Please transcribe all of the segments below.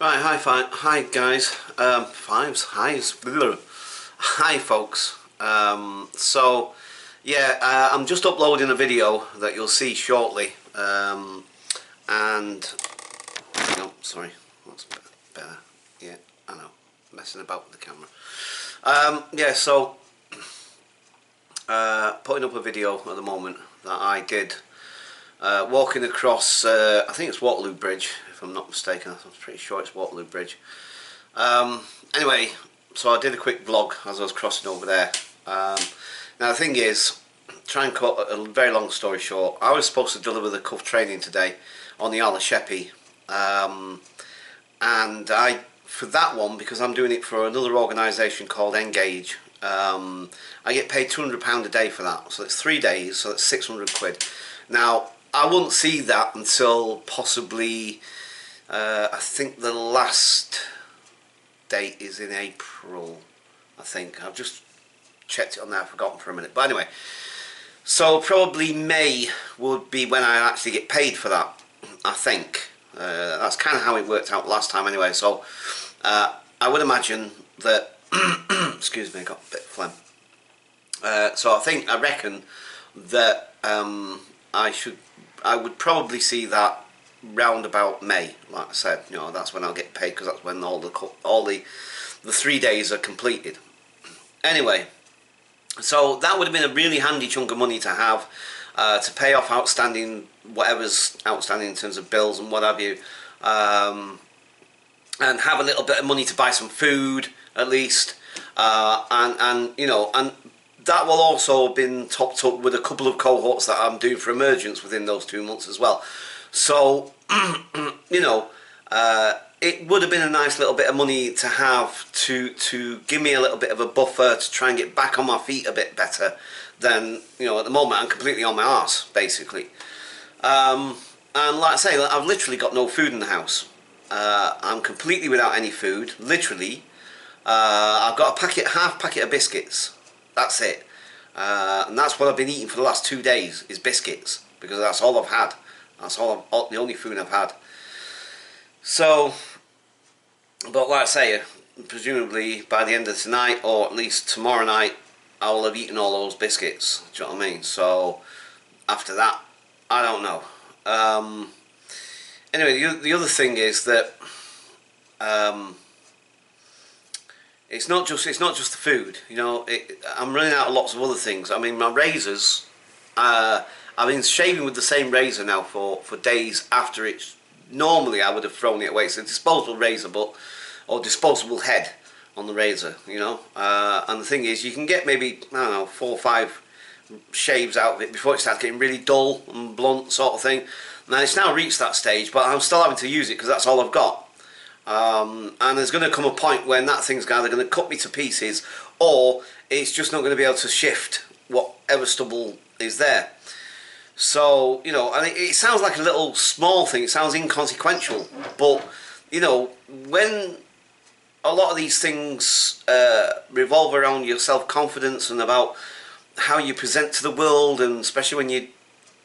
Right, hi guys, highs, hi folks. I'm just uploading a video that you'll see shortly, and no, sorry, that's better. Yeah, I know, messing about with the camera. Putting up a video at the moment that I did. Walking across, I think it's Waterloo Bridge, if I'm not mistaken. I'm pretty sure it's Waterloo Bridge. Anyway, so I did a quick vlog as I was crossing over there. Now the thing is, try and cut a very long story short, I was supposed to deliver the cuff training today on the Isle of Sheppey, and for that one, because I'm doing it for another organisation called A.K.A, I get paid £200 a day for that, so it's 3 days, so that's 600 quid. Now I wouldn't see that until possibly, I think the last date is in April, I think. I've just checked it on there, I've forgotten for a minute. But anyway, so probably May would be when I actually get paid for that, I think. That's kind of how it worked out last time anyway. So I would imagine that, excuse me, I got a bit of phlegm. So I reckon that I would probably see that round about May. Like I said, you know, that's when I'll get paid, because that's when all the 3 days are completed. Anyway, so that would have been a really handy chunk of money to have, to pay off whatever's outstanding in terms of bills and what have you, and have a little bit of money to buy some food at least, and you know, and that will also have been topped up with a couple of cohorts that I'm doing for emergence within those 2 months as well. So, you know, it would have been a nice little bit of money to have to give me a little bit of a buffer to try and get back on my feet a bit better than, you know, at the moment I'm completely on my arse, basically. And like I say, I've literally got no food in the house. I'm completely without any food, literally. I've got half packet of biscuits. That's it, and that's what I've been eating for the last 2 days, is biscuits, because that's all I've had. That's the only food I've had. So, but like I say, presumably by the end of tonight, or at least tomorrow night, I will have eaten all those biscuits. Do you know what I mean? So after that, I don't know. Anyway, the other thing is that it's not just the food, you know. I'm running out of lots of other things. I mean, my razors, I've been shaving with the same razor now for days after it's, normally I would have thrown it away. It's a disposable razor, or disposable head on the razor, you know. And the thing is, you can get maybe, I don't know, 4 or 5 shaves out of it before it starts getting really dull and blunt sort of thing. Now it's now reached that stage, but I'm still having to use it because that's all I've got. And there's going to come a point when that thing's either going to cut me to pieces, or it's just not going to be able to shift whatever stubble is there. So, you know, and it sounds like a little small thing, it sounds inconsequential, but, you know, when a lot of these things revolve around your self-confidence and about how you present to the world, and especially when you're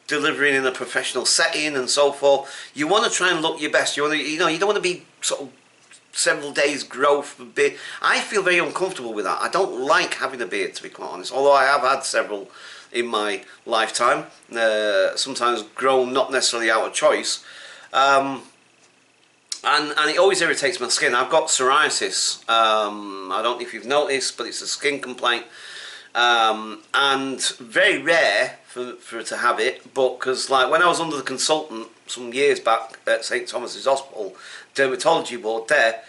delivering in a professional setting and so forth, you want to try and look your best. You want to, you know, you don't want to be sort of several days growth beard. I feel very uncomfortable with that. I don't like having a beard, to be quite honest, although I have had several in my lifetime, sometimes grown not necessarily out of choice, and it always irritates my skin. I've got psoriasis. I don't know if you've noticed, but it's a skin complaint, and very rare for to have it, but because, like, when I was under the consultant some years back at St Thomas's Hospital dermatology ward there,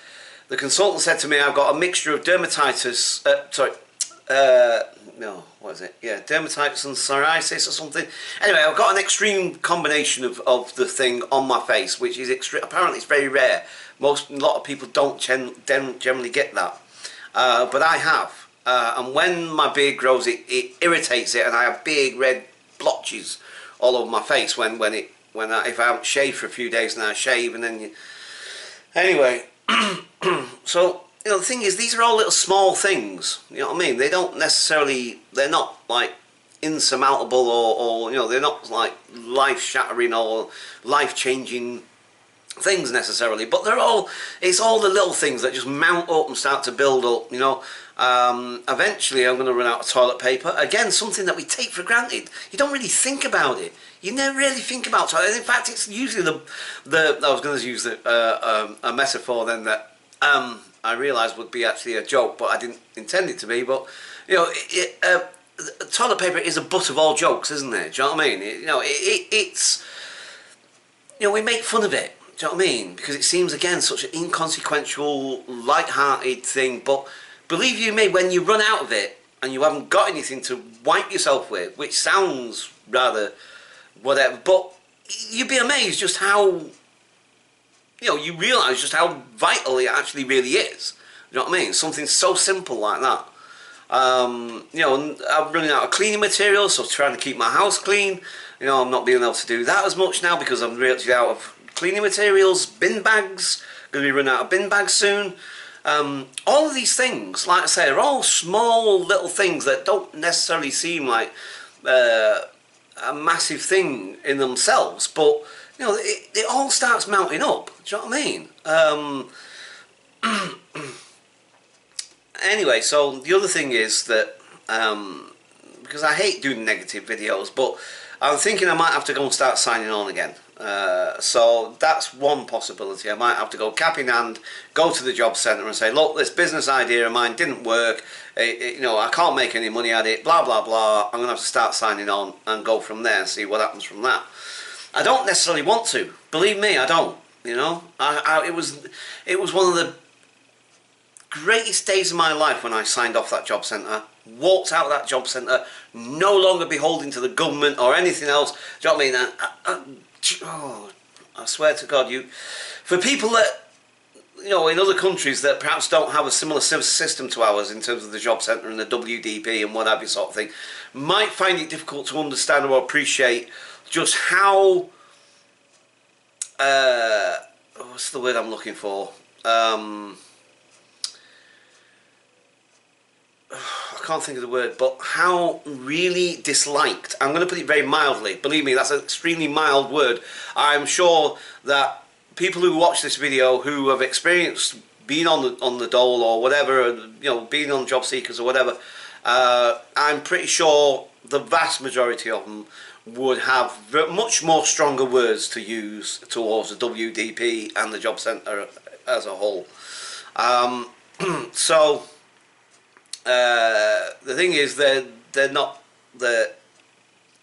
the consultant said to me, I've got a mixture of dermatitis, dermatitis and psoriasis or something. Anyway, I've got an extreme combination of the thing on my face, which is apparently it's very rare. A lot of people don't generally get that, but I have. And when my beard grows, it irritates it, and I have big red blotches all over my face if I haven't shaved for a few days, and I shave, and then anyway. So, you know, the thing is, these are all little small things, you know what I mean? They don't necessarily, they're not like insurmountable, or you know, they're not like life-shattering or life-changing things necessarily, but it's all the little things that just mount up and start to build up, you know. Eventually I'm going to run out of toilet paper. Again, something that we take for granted. You don't really think about it. You never really think about toilet. In fact, it's usually I was going to use a metaphor then that I realised would be actually a joke, but I didn't intend it to be. But you know, toilet paper is a butt of all jokes, isn't it? Do you know what I mean? It's, you know, we make fun of it. Do you know what I mean? Because it seems, again, such an inconsequential, light-hearted thing. But believe you me, when you run out of it and you haven't got anything to wipe yourself with, which sounds rather whatever, but you'd be amazed just how, you know, you realise just how vital it actually really is. You know what I mean? Something so simple like that. You know, and I'm running out of cleaning materials, so trying to keep my house clean. You know, I'm not being able to do that as much now because I'm really out of cleaning materials. Bin bags, going to be running out of bin bags soon. All of these things, like I say, are all small little things that don't necessarily seem like a massive thing in themselves, but you know, it all starts mounting up. Do you know what I mean? Anyway, so the other thing is that because I hate doing negative videos, but I'm thinking I might have to go and start signing on again. So that's one possibility. I might have to go cap in hand, go to the job centre and say, look, this business idea of mine didn't work, you know, I can't make any money at it, blah blah blah. I'm going to have to start signing on and go from there and see what happens from that. I don't necessarily want to, believe me, I don't. You know, it was one of the greatest days of my life when I signed off that job centre, walked out of that job centre, no longer beholden to the government or anything else. Do you know what I mean? I swear to God, for people that, you know, in other countries that perhaps don't have a similar system to ours in terms of the job centre and the WDP and what have you sort of thing, might find it difficult to understand or appreciate just how, what's the word I'm looking for? I can't think of the word, but how really disliked, I'm going to put it very mildly, believe me, that's an extremely mild word. I'm sure that people who watch this video who have experienced being on the dole or whatever, you know, being on job seekers or whatever, I'm pretty sure the vast majority of them would have much more stronger words to use towards the WDP and the job centre as a whole. So the thing is, they're not the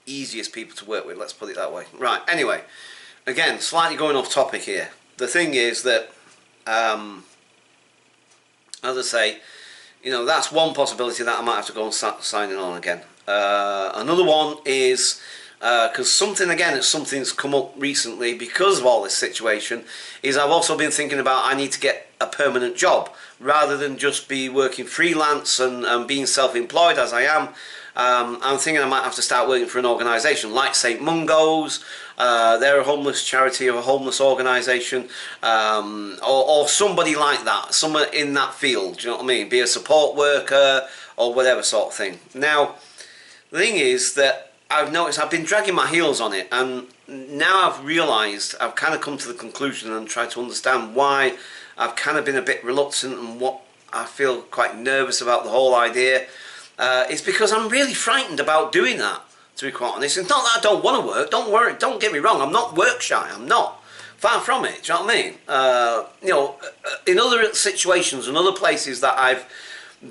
easiest people to work with, let's put it that way. Right, anyway, again, slightly going off topic here. The thing is that, as I say, you know, that's one possibility that I might have to go and start signing on again. Another one is, because something's come up recently because of all this situation, is I've also been thinking about I need to get a permanent job rather than just be working freelance and being self-employed as I am. I'm thinking I might have to start working for an organisation like St Mungo's. They're a homeless charity or a homeless organisation, or somebody like that, someone in that field, do you know what I mean? Be a support worker or whatever sort of thing. Now, the thing is that I've noticed I've been dragging my heels on it, and now I've realised, I've kind of come to the conclusion and tried to understand why I've kind of been a bit reluctant and what I feel quite nervous about the whole idea. It's because I'm really frightened about doing that, to be quite honest. It's not that I don't want to work, don't worry, don't get me wrong, I'm not work shy, I'm not. Far from it, do you know what I mean? You know, in other situations and other places that I've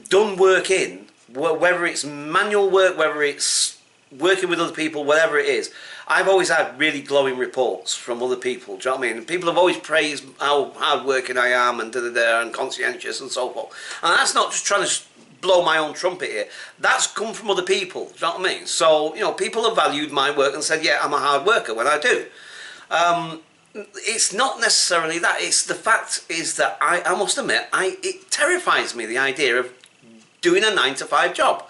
done work in, whether it's manual work, whether it's working with other people, whatever it is, I've always had really glowing reports from other people, do you know what I mean? And people have always praised how hard working I am and da-da-da and conscientious and so forth. And that's not just trying to blow my own trumpet here. That's come from other people, do you know what I mean? So, you know, people have valued my work and said, yeah, I'm a hard worker when I do. It's not necessarily that. It's the fact is that I must admit, it terrifies me, the idea of doing a 9-to-5 job.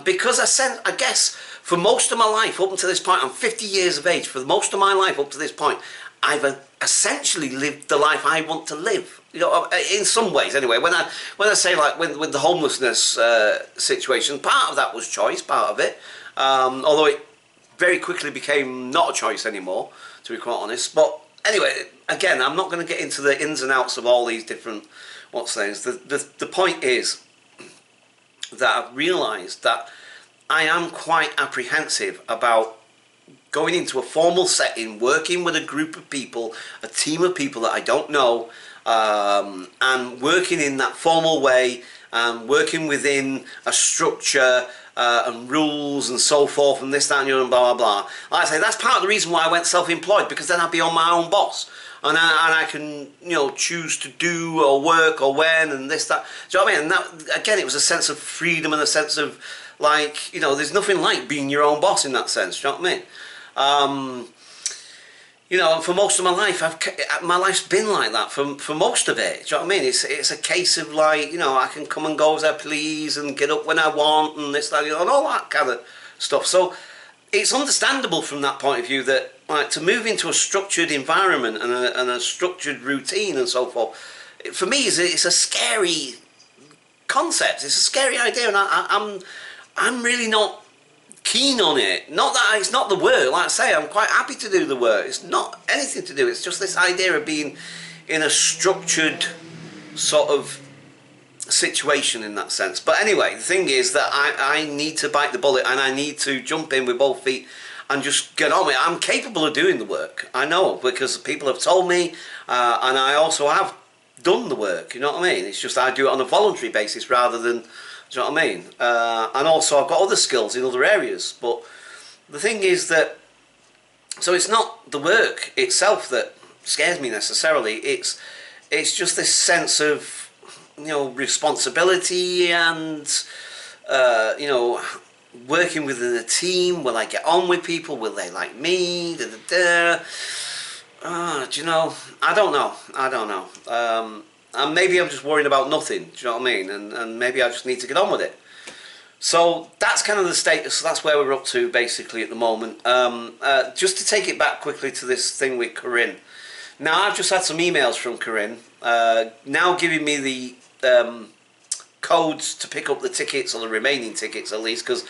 Because I guess for most of my life up until this point, I'm 50 years of age, for most of my life up to this point, I've essentially lived the life I want to live. You know, in some ways anyway. When I say, like, with the homelessness situation, part of that was choice, part of it. Although it very quickly became not a choice anymore, to be quite honest. But anyway, again, I'm not going to get into the ins and outs of all these different what's things. The point is that I've realised that I am quite apprehensive about going into a formal setting, working with a group of people, a team of people that I don't know, and working in that formal way, working within a structure and rules and so forth, and this, that, and the other, and blah, blah, blah. Like I say, that's part of the reason why I went self-employed, because then I'd be on my own boss. And I can, you know, choose to do or work or when and this, that. Do you know what I mean? And that, again, it was a sense of freedom and a sense of, like, you know, there's nothing like being your own boss in that sense. Do you know what I mean? You know, and for most of my life, my life's been like that for most of it. Do you know what I mean? It's a case of, like, you know, I can come and go as I please and get up when I want and this, that, you know, and all that kind of stuff. So it's understandable from that point of view that, like, to move into a structured environment and a structured routine and so forth, for me, it's a scary concept. It's a scary idea, and I'm really not keen on it. Not that it's not the work. Like I say, I'm quite happy to do the work. It's not anything to do. It's just this idea of being in a structured sort of situation in that sense. But anyway, the thing is that I need to bite the bullet, and I need to jump in with both feet and just get on with it. I'm capable of doing the work. I know, because people have told me, and I also have done the work. You know what I mean? It's just I do it on a voluntary basis rather than, do you know what I mean? And also I've got other skills in other areas. But the thing is that, so it's not the work itself that scares me necessarily. It's just this sense of, you know, responsibility and, you know, working within a team. Will I get on with people? Will they like me? Da, da, da. Do you know? I don't know. And maybe I'm just worried about nothing. Do you know what I mean? And maybe I just need to get on with it. So that's kind of the status. That's where we're up to basically at the moment. Just to take it back quickly to this thing with Corinne. Now I've just had some emails from Corinne, now giving me the codes to pick up the tickets, or the remaining tickets at least, because,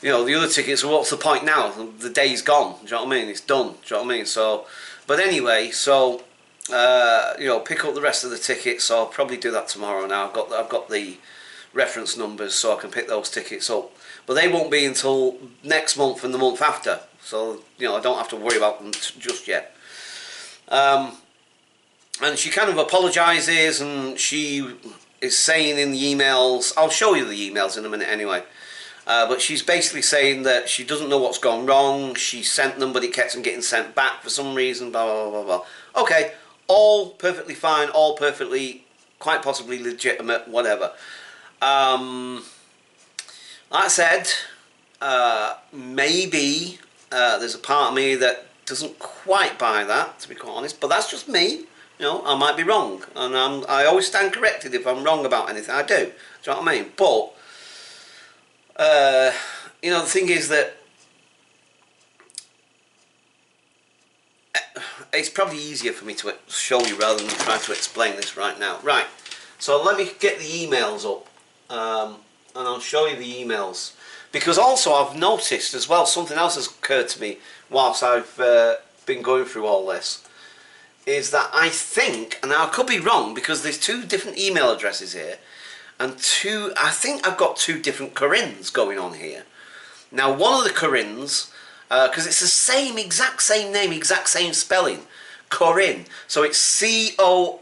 you know, the other tickets, well, what's the point now? The day's gone. Do you know what I mean? It's done. Do you know what I mean? So, but anyway, so you know, pick up the rest of the tickets. So I'll probably do that tomorrow. Now I've got the reference numbers, so I can pick those tickets up. But they won't be until next month and the month after. So, you know, I don't have to worry about them just yet. And she kind of apologises, and she is saying in the emails, I'll show you the emails in a minute anyway, but she's basically saying that she doesn't know what's gone wrong. She sent them, but it kept on getting sent back for some reason, blah, blah, blah, blah. Okay, all perfectly fine, all perfectly, quite possibly legitimate, whatever. Like I said, maybe there's a part of me that doesn't quite buy that, to be quite honest, but that's just me. You know, I might be wrong, and I always stand corrected if I'm wrong about anything. I do. Do you know what I mean? But you know, the thing is that it's probably easier for me to show you rather than try to explain this right now. Right. So let me get the emails up, and I'll show you the emails, because also I've noticed as well, something else has occurred to me whilst I've been going through all this. Is that I think, and now I could be wrong because there's two different email addresses here, and I think I've got two different Corinnes going on here. Now one of the Corinnes, because it's the same, exact same name, exact same spelling, Corinne, so it's C-O-I-R-N-N-E,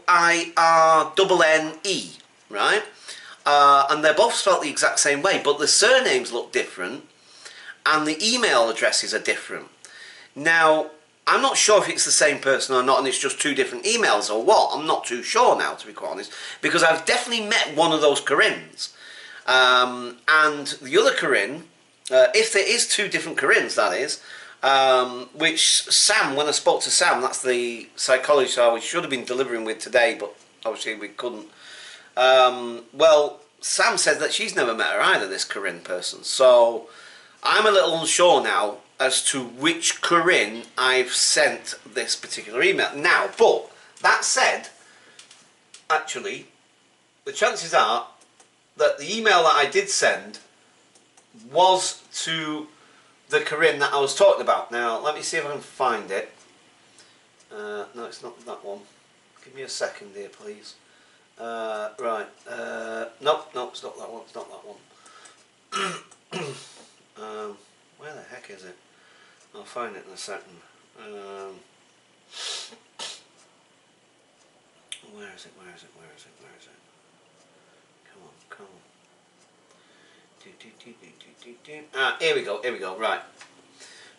right? And they're both spelled the exact same way, but the surnames look different, and the email addresses are different. Now, I'm not sure if it's the same person or not, and it's just two different emails or what. I'm not too sure now, to be quite honest, because I've definitely met one of those Corinnes. And the other Corinne, if there is two different Corinnes, that is, which Sam, when I spoke to Sam, that's the psychologist I should have been delivering with today, but obviously we couldn't. Well, Sam said that she's never met her either, this Corinne person. So I'm a little unsure now as to which Corinne I've sent this particular email. Now, but that said, actually, the chances are that the email that I did send was to the Corinne that I was talking about. Now, let me see if I can find it. No, it's not that one. Give me a second here, please. Right. Nope, it's not that one. It's not that one. Where the heck is it? I'll find it in a second. Where is it? Come on. Here we go.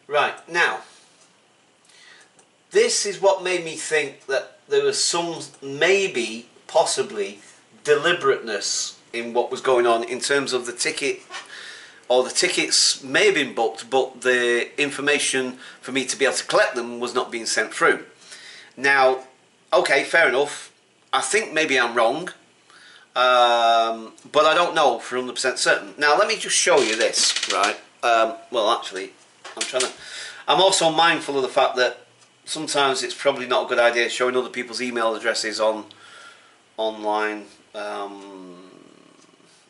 Right, now, this is what made me think that there was some, maybe, possibly, deliberateness in what was going on in terms of the ticket, or the tickets may have been booked, but the information for me to be able to collect them was not being sent through. Now, okay, fair enough. I think maybe I'm wrong, but I don't know for 100% certain. Now, let me just show you this, right? Well, actually, I'm also mindful of the fact that sometimes it's probably not a good idea showing other people's email addresses online. I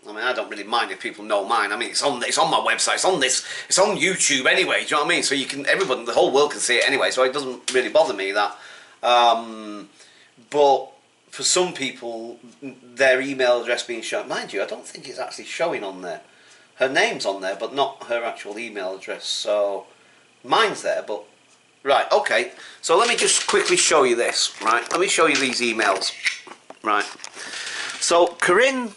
mean, I don't really mind if people know mine. I mean, it's on my website. It's on YouTube anyway. Do you know what I mean? So everybody, the whole world can see it anyway. So it doesn't really bother me that. But for some people, their email address being shown, mind you, I don't think it's actually showing on there. Her name's on there, but not her actual email address. So mine's there, but right, okay. So let me just quickly show you this. Right, let me show you these emails. Right. So Corinne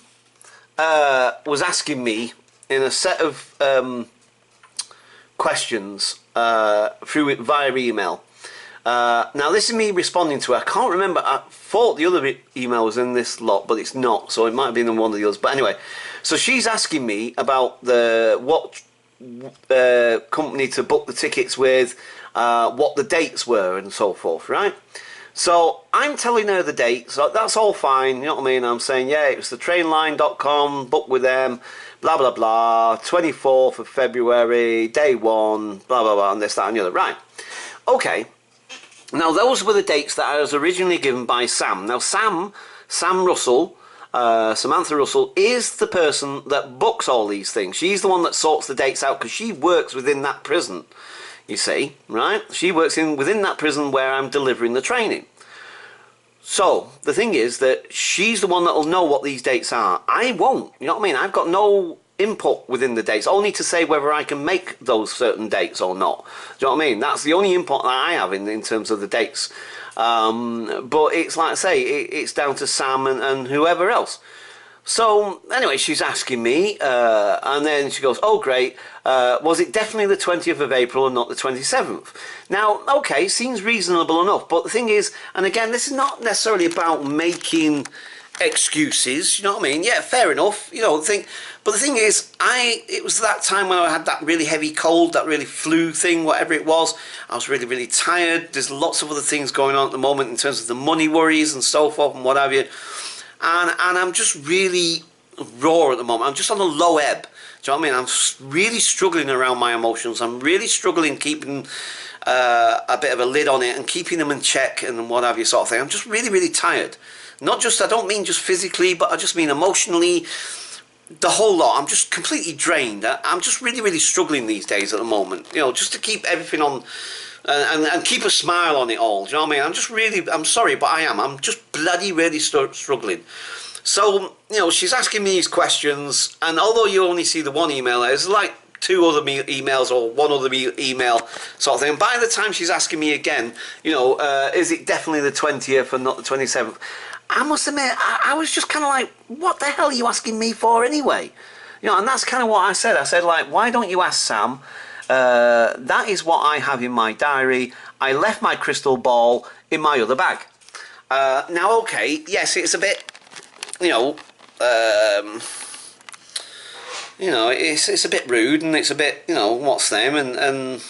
was asking me in a set of questions via email. Now this is me responding to her. I can't remember. I thought the other email was in this lot, but it's not. So it might have been in one of the others. But anyway, so she's asking me about what company to book the tickets with, what the dates were, and so forth. Right. So I'm telling her the dates. So that's all fine. You know what I mean? I'm saying, yeah, it was the trainline.com, book with them, blah blah blah. 24th of February, day 1, blah blah blah, and this, that, and the other. Right. Okay. Now, those were the dates that I was originally given by Sam. Now, Sam Russell, Samantha Russell, is the person that books all these things. She's the one that sorts the dates out because she works within that prison, you see, right? She works within that prison where I'm delivering the training. So, the thing is that she's the one that will know what these dates are. I won't, you know what I mean? I've got no input within the dates, only to say whether I can make those certain dates or not. Do you know what I mean? That's the only input that I have in terms of the dates. But it's like I say, it's down to Sam and whoever else. So anyway, she's asking me, and then she goes, oh great, was it definitely the 20th of April and not the 27th? Now, okay, seems reasonable enough, but the thing is, and again, this is not necessarily about making excuses, you know what I mean? Yeah, fair enough, you know, but the thing is, it was that time when I had that really heavy cold, that really flu thing, whatever it was. I was really, really tired. There's lots of other things going on at the moment in terms of the money worries and so forth and what have you. And I'm just really raw at the moment. I'm just on a low ebb. Do you know what I mean? I'm really struggling around my emotions. I'm really struggling keeping a bit of a lid on it and keeping them in check and what have you sort of thing. I'm just really, really tired. Not just, I don't mean just physically, but I just mean emotionally. The whole lot. I'm just completely drained. I'm just really, really struggling these days at the moment. You know, just to keep everything on and keep a smile on it all. Do you know what I mean? I'm sorry, but I am. I'm just bloody really struggling. So, you know, she's asking me these questions, and although you only see the one email, there's like 2 other emails or 1 other email sort of thing. And by the time she's asking me again, you know, is it definitely the 20th and not the 27th? I must admit, I was just kind of like, what the hell are you asking me for anyway? You know, and that's kind of what I said. I said, like, why don't you ask Sam? That is what I have in my diary. I left my crystal ball in my other bag. Now, okay, yes, it's a bit, you know, it's a bit rude, and it's a bit, you know, what's the name, and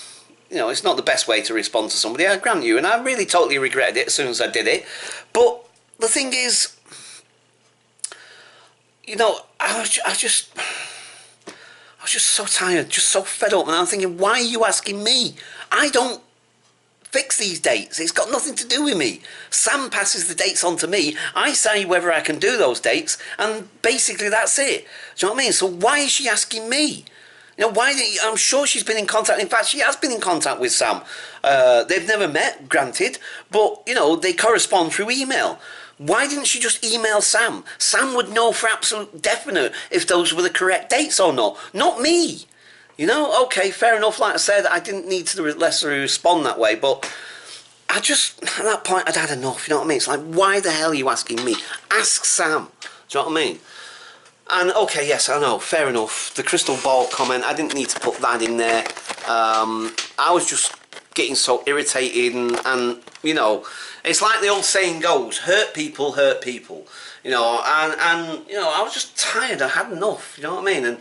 you know, it's not the best way to respond to somebody, I grant you, and I really totally regretted it as soon as I did it. But the thing is, you know, I was just so tired, just so fed up, and I'm thinking, why are you asking me? I don't fix these dates. It's got nothing to do with me. Sam passes the dates on to me. I say whether I can do those dates, and basically that's it. Do you know what I mean? So why is she asking me? You know, why didn't you, I'm sure she's been in contact. In fact, she has been in contact with Sam. They've never met, granted, but, you know, they correspond through email. Why didn't she just email Sam? Sam would know for absolute definite if those were the correct dates or not. Not me. You know, okay, fair enough. Like I said, I didn't need to necessarily respond that way, but I just, at that point, I'd had enough, you know what I mean? It's like, why the hell are you asking me? Ask Sam. Do you know what I mean? And, okay, yes, I know, fair enough. The crystal ball comment, I didn't need to put that in there. I was just getting so irritated and, you know, it's like the old saying goes, hurt people, you know, and you know, I was just tired, I had enough, you know what I mean? And,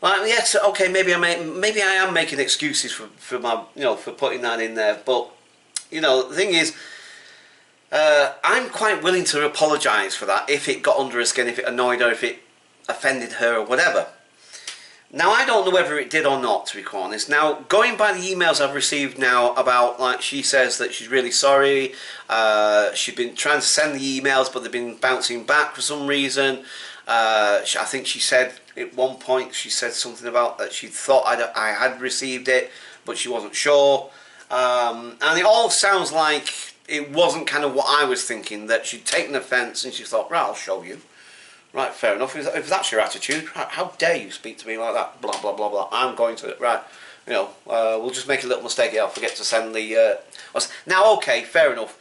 like, yes, okay, maybe I am making excuses for my, you know, for putting that in there, but, you know, the thing is, I'm quite willing to apologise for that if it got under her skin, if it annoyed her, if it offended her or whatever. Now, I don't know whether it did or not, to be quite honest. Now, going by the emails I've received now about, like, she says that she's really sorry. She's been trying to send the emails, but they've been bouncing back for some reason. I think she said at one point, she said something about that she thought I had received it, but she wasn't sure. And it all sounds like it wasn't kind of what I was thinking, that she'd taken offence and she thought, right, I'll show you. Right, fair enough. If that's your attitude, how dare you speak to me like that? Blah, blah, blah, blah. I'm going to... Right, you know, we'll just make a little mistake here. I'll forget to send the... Now, okay, fair enough.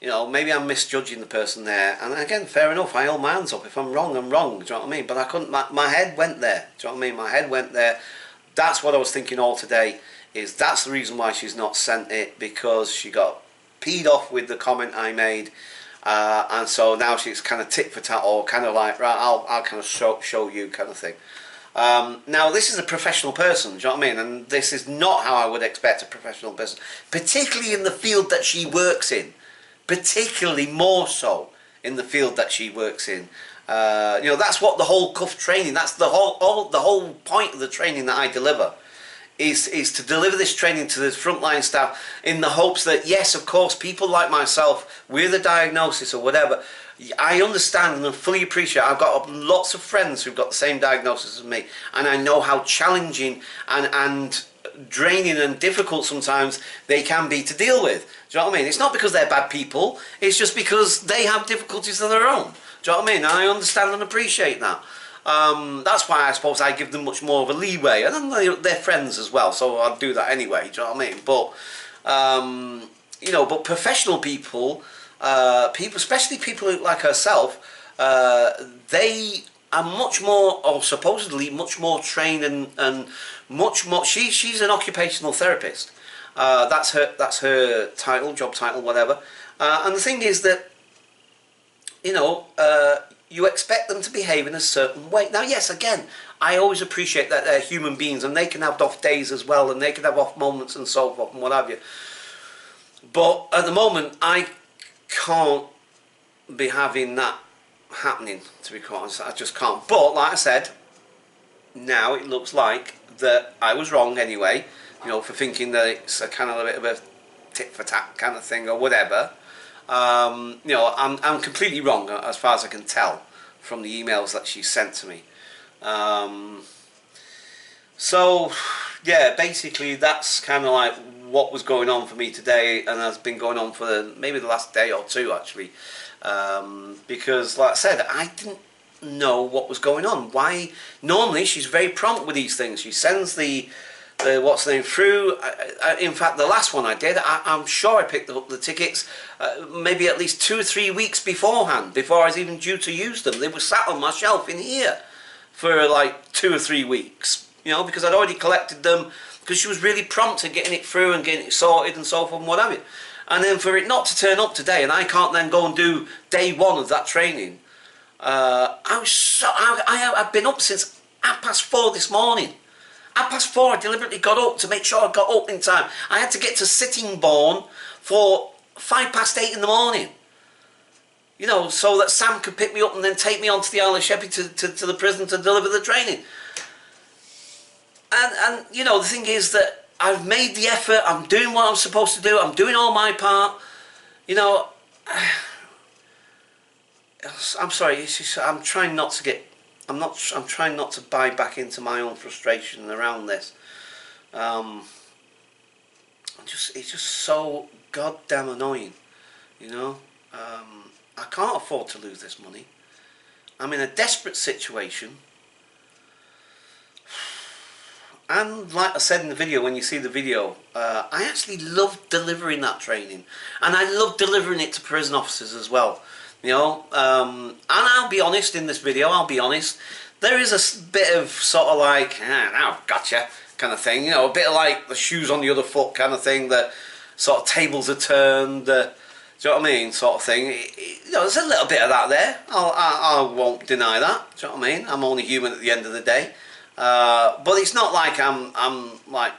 You know, maybe I'm misjudging the person there. And again, fair enough. I hold my hands up. If I'm wrong, I'm wrong. Do you know what I mean? But I couldn't... My head went there. Do you know what I mean? My head went there. That's what I was thinking all today. Is that's the reason why she's not sent it. Because she got peed off with the comment I made. And so now she's kind of tit for tat, or kind of like, right, I'll kind of show you kind of thing. Now, this is a professional person, do you know what I mean? And this is not how I would expect a professional person, particularly in the field that she works in, particularly more so in the field that she works in. You know, that's what the whole cuff training, that's the whole point of the training that I deliver. Is to deliver this training to the frontline staff in the hopes that, yes, of course, people like myself with a diagnosis or whatever, I understand and fully appreciate. I've got lots of friends who've got the same diagnosis as me, and I know how challenging and draining and difficult sometimes they can be to deal with. Do you know what I mean? It's not because they're bad people, it's just because they have difficulties of their own. Do you know what I mean? And I understand and appreciate that. That's why I suppose I give them much more of a leeway, and they're friends as well, so I'll do that anyway. Do you know what I mean? But you know, but professional people, especially people like herself, they are much more, or supposedly much more trained and much more. She's an occupational therapist. That's her title, job title, whatever. And the thing is that, you know, you expect them to behave in a certain way. Now, yes, again, I always appreciate that they're human beings and they can have off days as well, and they can have off moments and so forth and what have you. But at the moment, I can't be having that happening, to be quite honest. I just can't. But, like I said, now it looks like that I was wrong anyway, you know, for thinking that it's a kind of a bit of a tit for tat kind of thing or whatever. You know, I'm completely wrong as far as I can tell from the emails that she sent to me. So, yeah, basically that's kind of like what was going on for me today, and has been going on for maybe the last day or two actually. Because, like I said, I didn't know what was going on. Why? Normally she's very prompt with these things. She sends the what's the name through. In fact, the last one I did, I'm sure I picked up the tickets maybe at least 2 or 3 weeks beforehand, before I was even due to use them. They were sat on my shelf in here for like 2 or 3 weeks, you know, because I'd already collected them, because she was really prompt in getting it through and getting it sorted and so forth and what have you. And then for it not to turn up today, and I can't then go and do day one of that training, I've been up since 4:30 this morning. 4:30, I deliberately got up to make sure I got up in time. I had to get to Sittingbourne for 8:05 in the morning. You know, so that Sam could pick me up and then take me on to the Isle of Sheppey to the prison to deliver the training. And you know, the thing is that I've made the effort, I'm doing what I'm supposed to do, I'm doing all my part. You know, I'm sorry, it's just, I'm trying not to get I'm trying not to buy back into my own frustration around this. It's just so goddamn annoying, you know. I can't afford to lose this money. I'm in a desperate situation. And like I said in the video, when you see the video, I actually love delivering that training. And I love delivering it to prison officers as well. You know, and I'll be honest in this video, there is a bit of sort of like, now gotcha kind of thing, you know, a bit of like the shoes on the other foot kind of thing, that sort of tables are turned, do you know what I mean, sort of thing. You know, there's a little bit of that there, I won't deny that, do you know what I mean, I'm only human at the end of the day. But it's not like I'm like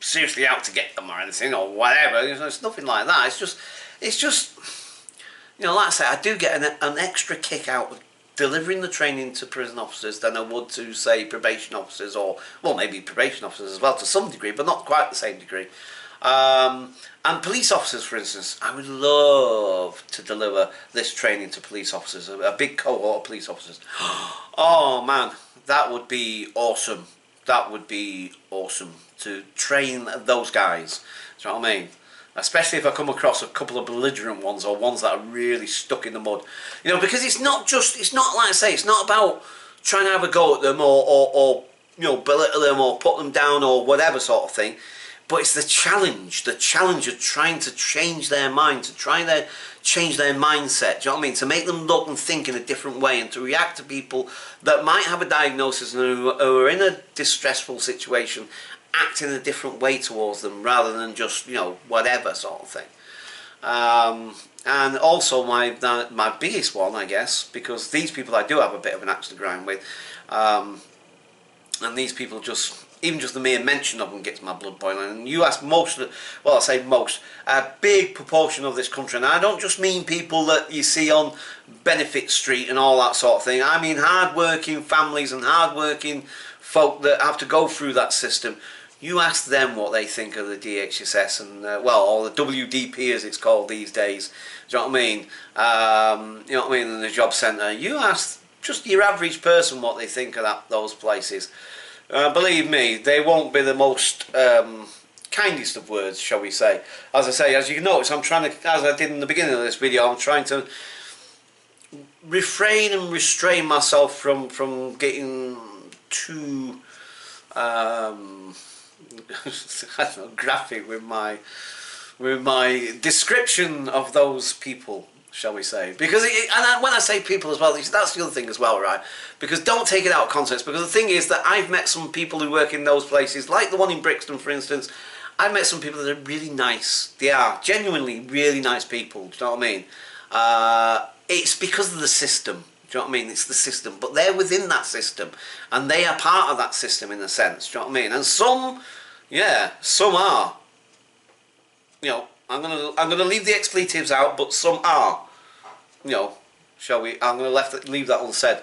seriously out to get them or anything or whatever, it's nothing like that, it's just, you know, like I say, I do get an extra kick out of delivering the training to prison officers than I would to, say, probation officers, or, well, maybe probation officers as well to some degree, but not quite the same degree. And police officers, for instance, I would love to deliver this training to police officers, a big cohort of police officers. Oh, man, that would be awesome. That would be awesome to train those guys. Do you know what I mean? Especially if I come across a couple of belligerent ones, or ones that are really stuck in the mud. You know, because it's not like I say, it's not about trying to have a go at them, or you know, belittle them or put them down or whatever sort of thing. But it's the challenge of trying to change their mind, to change their mindset, do you know what I mean? To make them look and think in a different way, and to react to people that might have a diagnosis and who are in a distressful situation, act in a different way towards them, rather than just, you know, whatever sort of thing. And also my biggest one, I guess, because these people I do have a bit of an axe to grind with, and these people even just the mere mention of them gets my blood boiling. And you ask most of the, well, I say most, a big proportion of this country, and I don't just mean people that you see on Benefit Street and all that sort of thing, I mean hard-working families and hard-working folk that have to go through that system. You ask them what they think of the DHSS and, well, or the WDP as it's called these days. Do you know what I mean? You know what I mean? In the job centre. You ask just your average person what they think of those places. Believe me, they won't be the most kindest of words, shall we say. As I say, as you can notice, I'm trying to, as I did in the beginning of this video, I'm trying to refrain and restrain myself from getting too I don't know, graphic with my description of those people, shall we say. Because when I say people as well, that's the other thing as well, right? Because don't take it out of context, because the thing is that I've met some people who work in those places, like the one in Brixton, for instance. I've met some people that are really nice. They are genuinely really nice people, do you know what I mean? It's because of the system. Do you know what I mean? It's the system, but they're within that system, and they are part of that system in a sense. Do you know what I mean? And some, yeah, some are. You know, I'm gonna leave the expletives out, but some are. You know, shall we? I'm gonna leave that unsaid.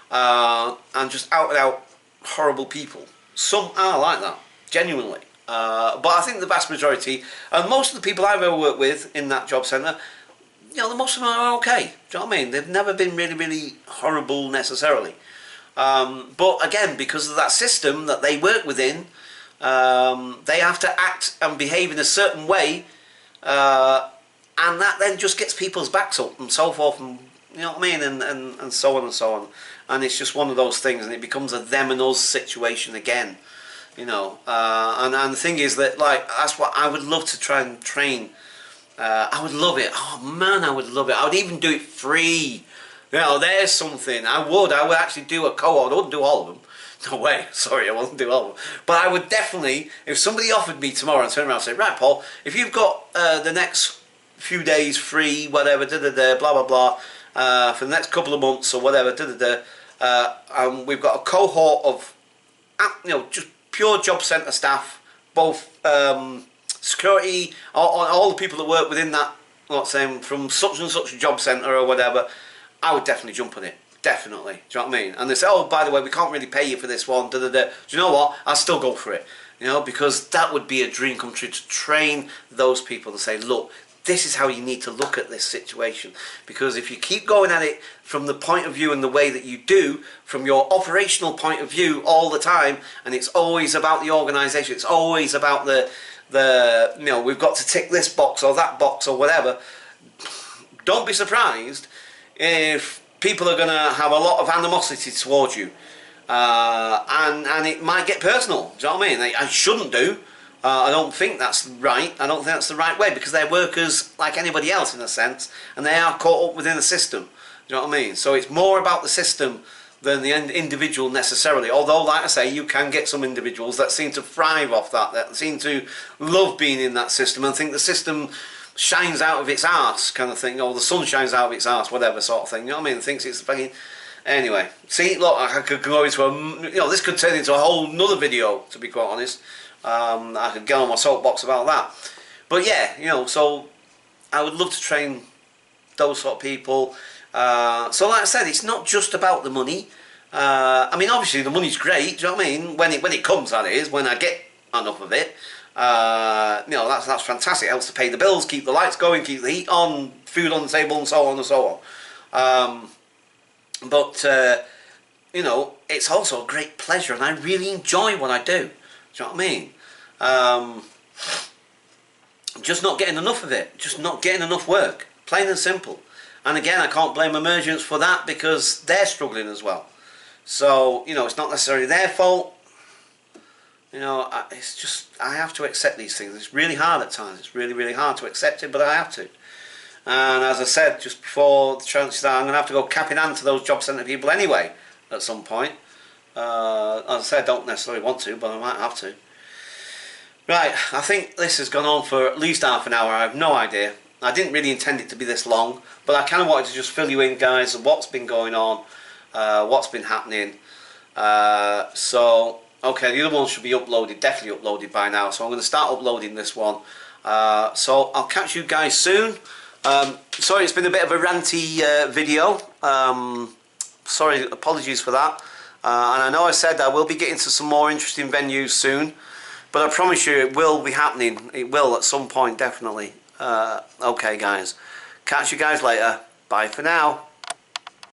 And just out and out horrible people. Some are like that, genuinely. But I think the vast majority, and most of the people I've ever worked with in that job centre, you know, most of them are okay. Do you know what I mean? They've never been really, really horrible necessarily. But again, because of that system that they work within, they have to act and behave in a certain way, and that then just gets people's backs up and so forth, and you know what I mean, and so on and so on. And it's just one of those things, and it becomes a them and us situation again, you know. And the thing is that, like, that's what I would love to try and train. I would love it. Oh man, I would love it. I would even do it free. You know, there's something. I would actually do a cohort. I wouldn't do all of them. No way. Sorry, I wouldn't do all of them. But I would definitely, if somebody offered me tomorrow and turned around and said, right, Paul, if you've got the next few days free, whatever, blah blah blah, for the next couple of months or whatever, and we've got a cohort of, you know, just pure job centre staff, both security, all the people that work within that, let's say, from such and such a job centre or whatever, I would definitely jump on it. Definitely. Do you know what I mean? And they say, oh, by the way, we can't really pay you for this one. Do you know what? I'll still go for it. You know, because that would be a dream come true, to train those people to say, look, this is how you need to look at this situation, because if you keep going at it from the point of view and the way that you do, from your operational point of view all the time, and it's always about the organisation, it's always about the you know, we've got to tick this box or that box or whatever, don't be surprised if people are going to have a lot of animosity towards you, and it might get personal. Do you know what I mean? I shouldn't do. I don't think that's right. I don't think that's the right way, because they're workers like anybody else in a sense, and they are caught up within the system. Do you know what I mean? So it's more about the system than the individual necessarily. Although, like I say, you can get some individuals that seem to thrive off that seem to love being in that system and think the system shines out of its arse, kind of thing, or the sun shines out of its arse, whatever sort of thing. You know what I mean? Thinks it's fucking. Anyway, see, look, I could go into you know, this could turn into a whole nother video, to be quite honest. I could get on my soapbox about that. But yeah, you know, so I would love to train those sort of people. So like I said, it's not just about the money. I mean, obviously the money's great, do you know what I mean? When it comes, that is, when I get enough of it. You know, that's fantastic. It helps to pay the bills, keep the lights going, keep the heat on, food on the table, and so on and so on. But you know, it's also a great pleasure, and I really enjoy what I do. Do you know what I mean? Just not getting enough of it. Just not getting enough work. Plain and simple. And again, I can't blame emergents for that, because they're struggling as well. So, you know, it's not necessarily their fault. You know, it's just, I have to accept these things. It's really hard at times. It's really, really hard to accept it, but I have to. And as I said just before the chances are, I'm going to have to go cap in hand to those job centre people anyway at some point. As I said, I don't necessarily want to, but I might have to. Right, I think this has gone on for at least half an hour. I have no idea. I didn't really intend it to be this long, but I kind of wanted to just fill you in, guys, of what's been going on, what's been happening. So, okay, the other one should be uploaded, definitely uploaded by now, so I'm going to start uploading this one. So I'll catch you guys soon. Sorry, it's been a bit of a ranty video. Sorry, apologies for that. And I know I said I will be getting to some more interesting venues soon, but I promise you it will be happening. It will at some point, definitely. Okay, guys. Catch you guys later. Bye for now.